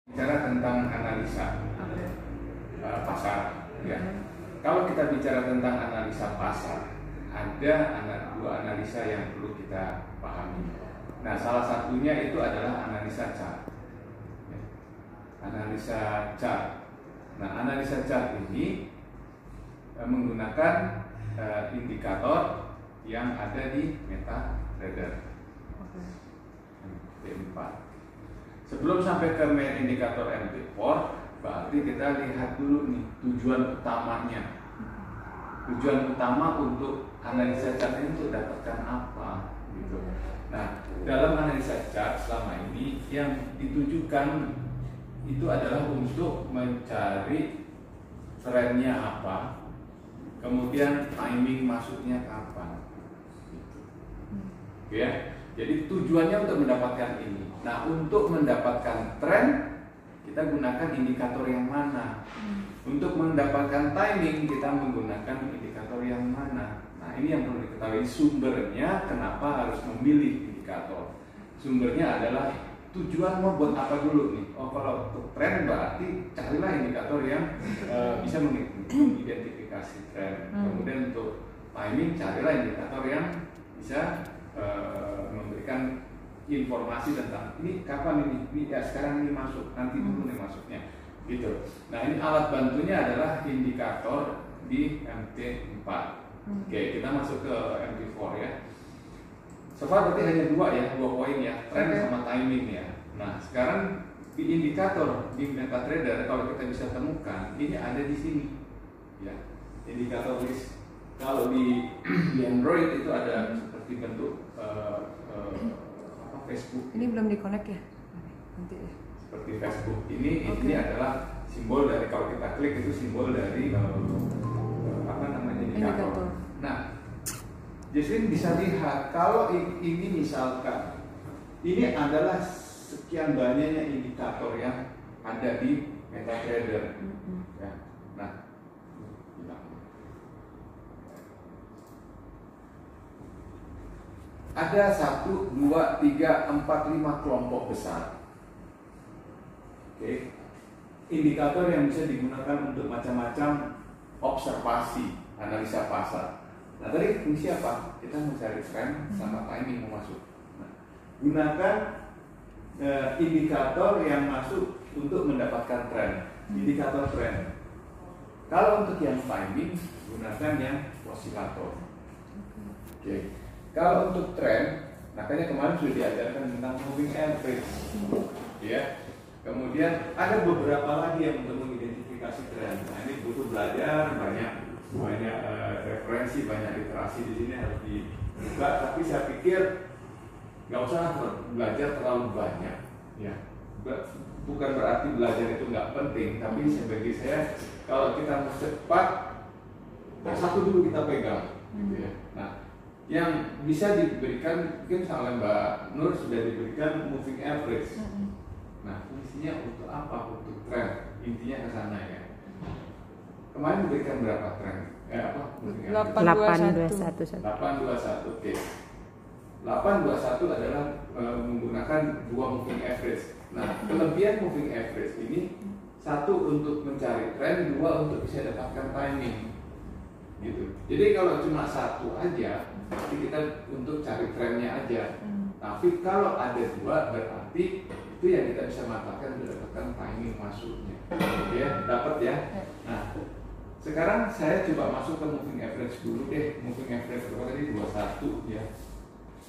Bicara tentang analisa pasar, ya. Kalau kita bicara tentang analisa pasar, ada dua analisa yang perlu kita pahami. Nah, salah satunya itu adalah analisa chart. Analisa chart. Nah, analisa chart ini menggunakan indikator yang ada di MetaTrader MT4. Sebelum sampai ke main indikator MT4, berarti kita lihat dulu nih tujuan utamanya. Tujuan utama untuk analisa chart ini untuk dapatkan apa gitu. Nah, dalam analisa chart selama ini yang ditujukan itu adalah untuk mencari trennya apa, kemudian timing masuknya kapan gitu. Ya. Jadi tujuannya untuk mendapatkan ini. Nah, untuk mendapatkan tren kita gunakan indikator yang mana? Untuk mendapatkan timing kita menggunakan indikator yang mana? Nah, ini yang perlu diketahui sumbernya. Kenapa harus memilih indikator? Sumbernya adalah tujuan mau buat apa dulu nih? Oh, kalau untuk tren berarti carilah indikator yang bisa mengidentifikasi tren. Kemudian untuk timing carilah indikator yang bisa memberikan informasi tentang ini kapan ini ya sekarang ini masuk, nanti dulu nih masuknya gitu. Nah, ini alat bantunya adalah indikator di MT4. Oke, kita masuk ke MT4 ya. So far berarti hanya dua poin ya, tren sama timing ya. Nah, sekarang di indikator di MetaTrader kalau kita bisa temukan ini ada di sini ya, indikator list. Kalau di Android itu ada seperti bentuk Facebook. Ini belum di-connect ya? Nanti ya. Seperti Facebook. Ini adalah simbol dari, kalau kita klik itu simbol dari indikator. Nah, jadi bisa lihat kalau ini misalkan ini adalah sekian banyaknya indikator yang ada di MetaTrader. Ya. Nah, ada 1, 2, 3, 4, 5 kelompok besar. Oke. Indikator yang bisa digunakan untuk macam-macam observasi, analisa pasar. Nah, tadi fungsi apa? Kita mencari tren sama timing mau masuk. Nah, gunakan indikator yang masuk untuk mendapatkan tren, indikator tren. Kalau untuk yang timing, gunakan yang osilator. Oke. Kalau untuk tren, makanya kemarin sudah diajarkan tentang moving average, ya. Kemudian ada beberapa lagi yang untuk mengidentifikasi tren. Nah, ini butuh belajar banyak referensi, banyak literasi di sini harus dibuka. Tapi saya pikir nggak usah belajar terlalu banyak, ya. Bukan berarti belajar itu nggak penting, tapi sebagai saya kalau kita mau cepat, satu dulu kita pegang, gitu ya. Nah, yang bisa diberikan mungkin oleh Mbak Nur sudah diberikan moving average. Nah, fungsinya untuk apa? Untuk tren. Intinya ke sana ya. Kemarin diberikan berapa tren? 821. 821. Oke. 821 adalah menggunakan dua moving average. Nah, kelebihan moving average ini satu untuk mencari tren, dua untuk bisa dapatkan timing. Gitu. Jadi kalau cuma satu aja, berarti kita untuk cari trennya aja. Tapi kalau ada dua, berarti itu yang kita bisa manfaatkan untuk dapatkan timing masuknya. Ya, dapat ya. Nah, sekarang saya coba masuk ke moving average dulu deh. Moving average berapa tadi? 21 ya.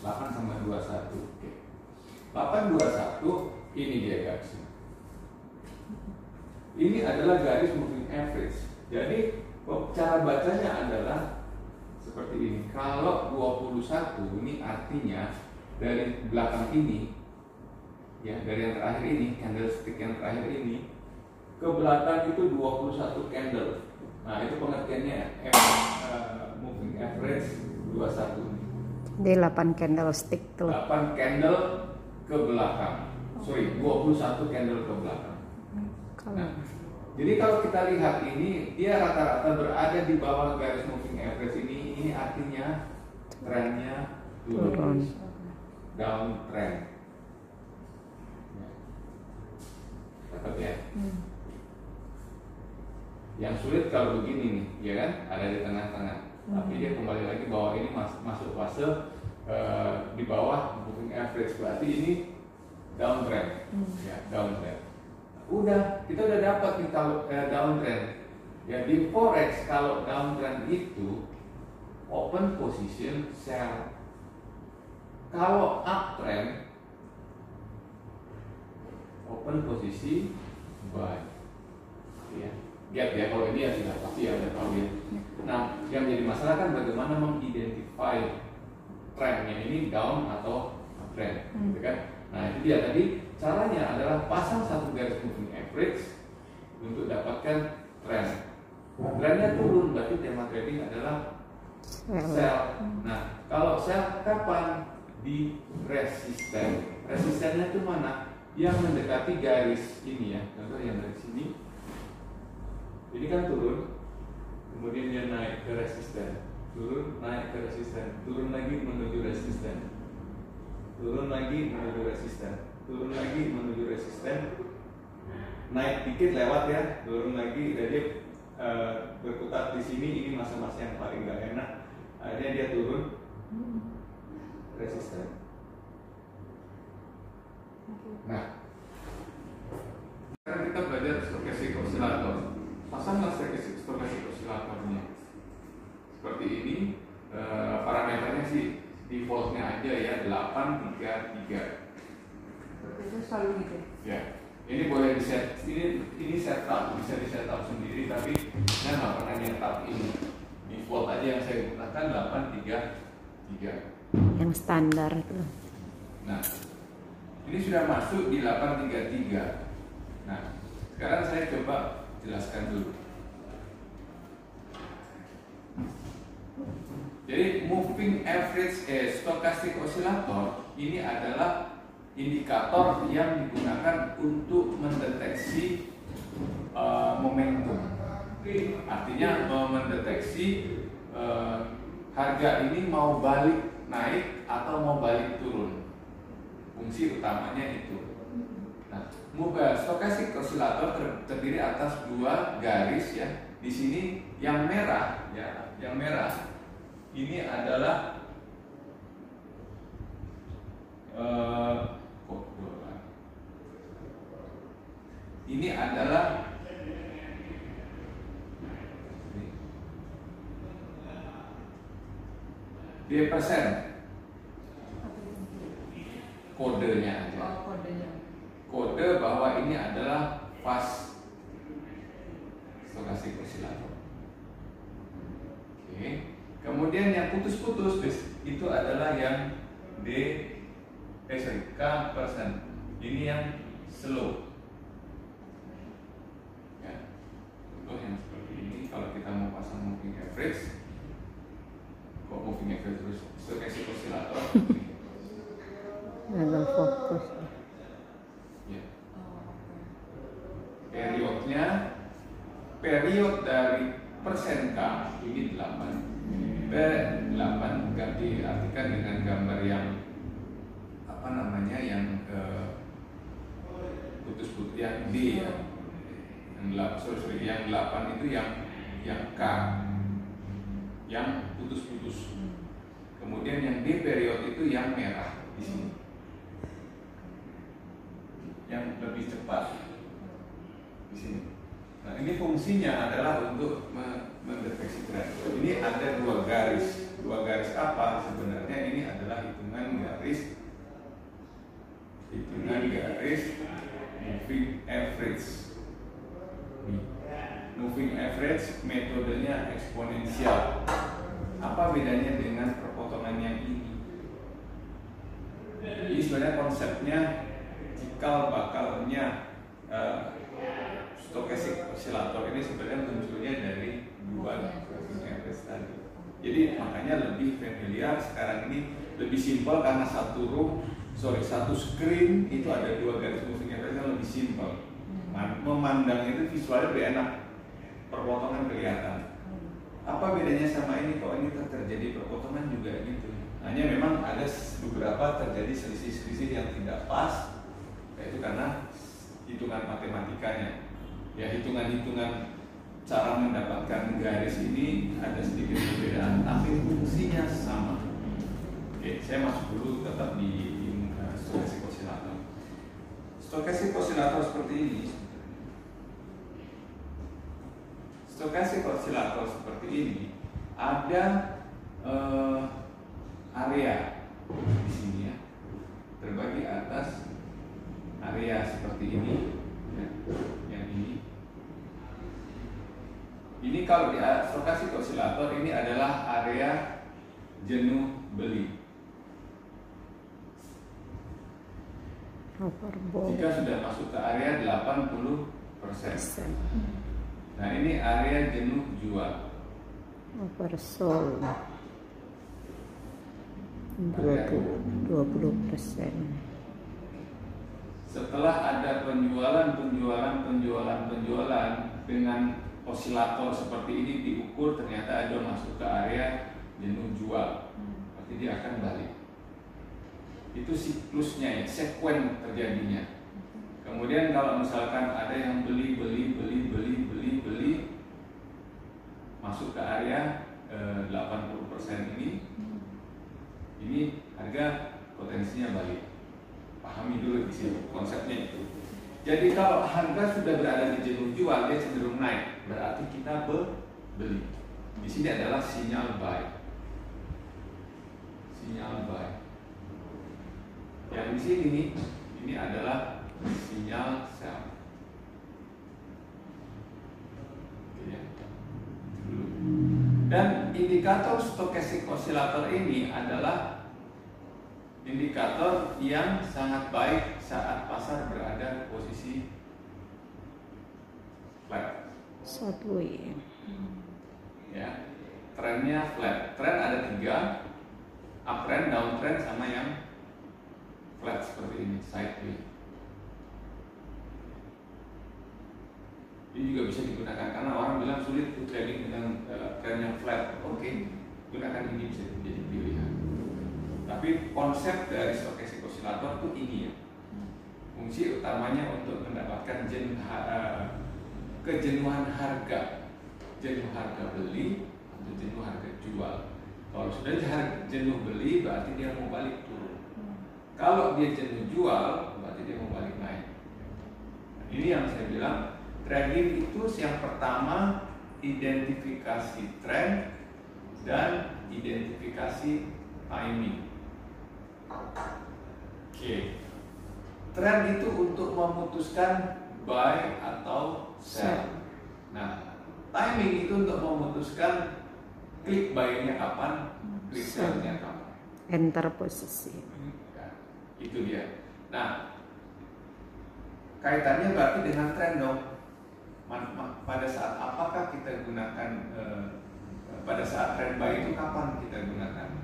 8 sama 21. Oke. 821 ini dia guys. Ini adalah garis moving average. Jadi cara bacanya adalah seperti ini. Kalau 21 ini artinya dari belakang ini, ya dari yang terakhir ini, candlestick yang terakhir ini ke belakang itu 21 candle. Nah, itu pengertiannya moving average 21. Di 8 candlestick tuh. 8 candle ke belakang. 21 candle ke belakang. Nah, jadi kalau kita lihat ini, dia rata-rata berada di bawah garis moving average ini artinya trennya turun, down trend. Dapat ya? Yang sulit kalau begini nih, ya kan? Ada di tengah-tengah. Tapi dia kembali lagi bahwa ini masuk fase di bawah moving average, berarti ini downtrend. Ya, downtrend. Udah, kita udah dapat nih kalau downtrend. Ya di forex kalau downtrend itu open position sell. Kalau uptrend open posisi buy. Ya, gap ya, kalau ini ya sudah pasti ya udah tahu ya. Nah, yang jadi masalah kan bagaimana mengidentify trendnya ini down atau uptrend, gitu kan? Nah itu dia tadi caranya adalah pasang satu garis moving average untuk dapatkan trend. Trendnya turun berarti tema trading adalah sell. Nah kalau sell kapan? Di resisten. Resistennya itu mana? Yang mendekati garis ini ya. Contoh yang dari sini. Ini kan turun, kemudian dia naik ke resisten, turun, naik ke resisten, turun lagi menuju resisten, turun lagi menuju resisten, turun lagi menuju resisten, naik dikit lewat ya, turun lagi, jadi berputar di sini. Ini masa-masa yang paling gak enak. Akhirnya dia turun resisten. Nah, sekarang kita belajar stokastik osilator. Pasanglah stokastik osilatornya seperti ini. Parameternya sih defaultnya aja ya 833. Itu selalu gitu. Ya, ini boleh di set. Ini setup, bisa di setup sendiri, tapi saya nggak pernah nyetup ini. Default aja yang saya gunakan 833. Yang standar itu. Nah, ini sudah masuk di 833. Nah, sekarang saya coba jelaskan dulu. Jadi moving average stochastic oscillator ini adalah indikator yang digunakan untuk mendeteksi momentum. Artinya mendeteksi harga ini mau balik naik atau mau balik turun. Fungsi utamanya itu. Nah, stokastik osilator terdiri atas dua garis ya. Di sini yang merah ya, yang merah ini adalah ini adalah dia persen. Kodenya aja. Kode bahwa ini adalah fast stokastik osilator. Oke. Kemudian yang putus-putus itu adalah yang K persen. Ini yang slow. Ya. Contoh yang seperti ini kalau kita mau pasang moving average, kok moving average terus stokastik osilator. Gagal fokus. Ya. Period dari persen K ini 8. 8 ganti artikan dengan gambar yang apa namanya, yang putus-putus, yang D ya. Yang 8 itu yang K, yang putus-putus. Kemudian yang D period itu yang merah di sini, yang lebih cepat di sini. Nah, ini fungsinya adalah untuk mendeteksi tren. Ini ada dua garis. Dua garis apa? Sebenarnya ini adalah hitungan garis moving average. Moving average metodenya eksponensial. Apa bedanya dengan perpotongan yang ini? Ini sebenarnya konsepnya cikal bakalnya stokastik osilator ini sebenarnya munculnya dari dua moving average tadi. Jadi makanya lebih familiar sekarang ini, lebih simpel karena satu screen itu ada dua garis moving average yang lebih simpel. Memandang itu visualnya lebih enak, perpotongan kelihatan. Apa bedanya sama ini? Kalau ini terjadi perpotongan juga gitu. Hanya memang ada beberapa terjadi selisih-selisih yang tidak pas, yaitu karena hitungan matematikanya. Ya, hitungan-hitungan cara mendapatkan garis ini ada sedikit perbedaan, tapi fungsinya sama. Oke, saya masuk dulu tetap di stokastik osilator. Stokastik osilator seperti ini. Stokastik osilator seperti ini ada area di sini ya, terbagi atas area seperti ini ya, yang ini. Ini kalau di stokastik osilator ini adalah area jenuh beli. Jika sudah masuk ke area 80%. Nah, ini area jenuh jual. Oversold 20%. Setelah ada penjualan dengan osilator seperti ini diukur, ternyata ada masuk ke area jenuh jual, berarti dia akan balik. Itu siklusnya ya, sekuen terjadinya. Kemudian kalau misalkan ada yang beli masuk ke area 80% ini harga potensinya balik. Pahami dulu di sini konsepnya itu. Jadi kalau harga sudah berada di jenuh jual, dia cenderung naik, berarti kita beli. Di sini adalah sinyal buy. Sinyal buy. Yang di sini ini adalah sinyal sell. Oke, ya. Dan indikator stokastik osilator ini adalah indikator yang sangat baik saat pasar berada posisi flat. Sideways. Ya, trennya flat. Tren ada 3, uptrend, downtrend, sama yang flat seperti ini, sideways. Ini juga bisa digunakan karena orang bilang sulit untuk trading dengan tren yang flat. Oke, gunakan ini bisa menjadi pilihan. Tapi konsep dari stokastik osilator itu ini ya. Fungsi utamanya untuk mendapatkan kejenuhan harga, jenuh harga beli atau jenuh harga jual. Kalau sudah jenuh beli berarti dia mau balik turun. Kalau dia jenuh jual berarti dia mau balik naik. Nah, ini yang saya bilang, trading itu yang pertama identifikasi tren dan identifikasi timing. Oke. Tren itu untuk memutuskan buy atau sell. Nah, timing itu untuk memutuskan klik buy-nya kapan, klik sell-nya kapan. Enter posisi. Ya, itu dia. Nah, kaitannya berarti dengan tren dong. Pada saat apakah kita gunakan pada saat tren buy itu kapan kita gunakan?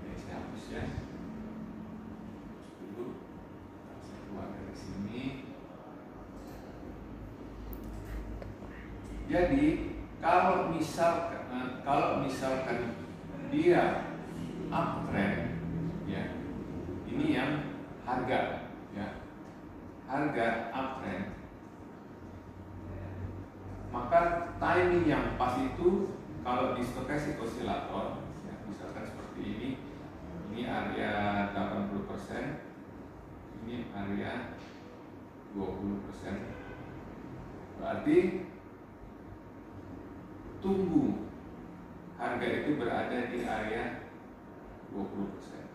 Oke, saya hapus ya. Dulu saya keluar dari sini. Jadi kalau misalkan dia uptrend, ya, ini yang harga, ya, harga uptrend, maka timing yang pas itu kalau di stokastik osilator, ya, misalkan seperti ini area 80%, ini area 20%, berarti tunggu harga itu berada di area 20%.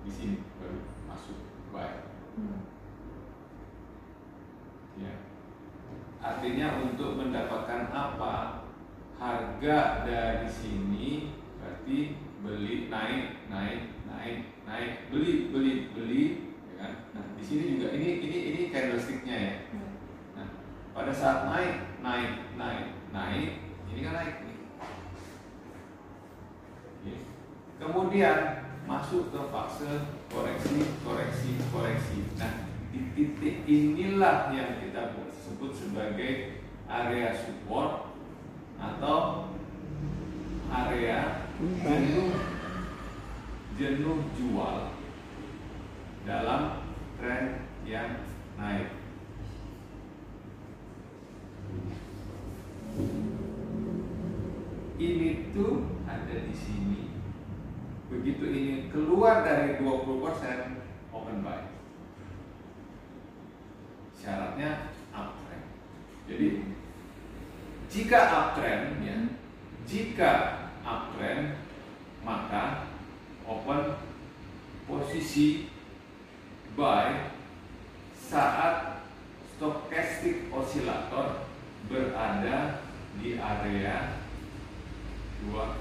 Di sini baru masuk buy. Ya. Artinya untuk mendapatkan apa? Harga dari sini berarti beli naik, beli, ya kan? Nah, di sini juga ini candlesticknya ya. Nah, pada saat naik, ini kan naik nih. Oke. Kemudian masuk ke fase koreksi. Nah, di titik inilah yang kita sebut sebagai area support atau area jenuh jual dalam tren yang naik. Ini tuh ada di sini. Begitu ini keluar dari 20%, open buy. Syaratnya uptrend. Jadi jika uptrend ya, jika uptrend maka open posisi buy saat stochastic oscillator berada di area 2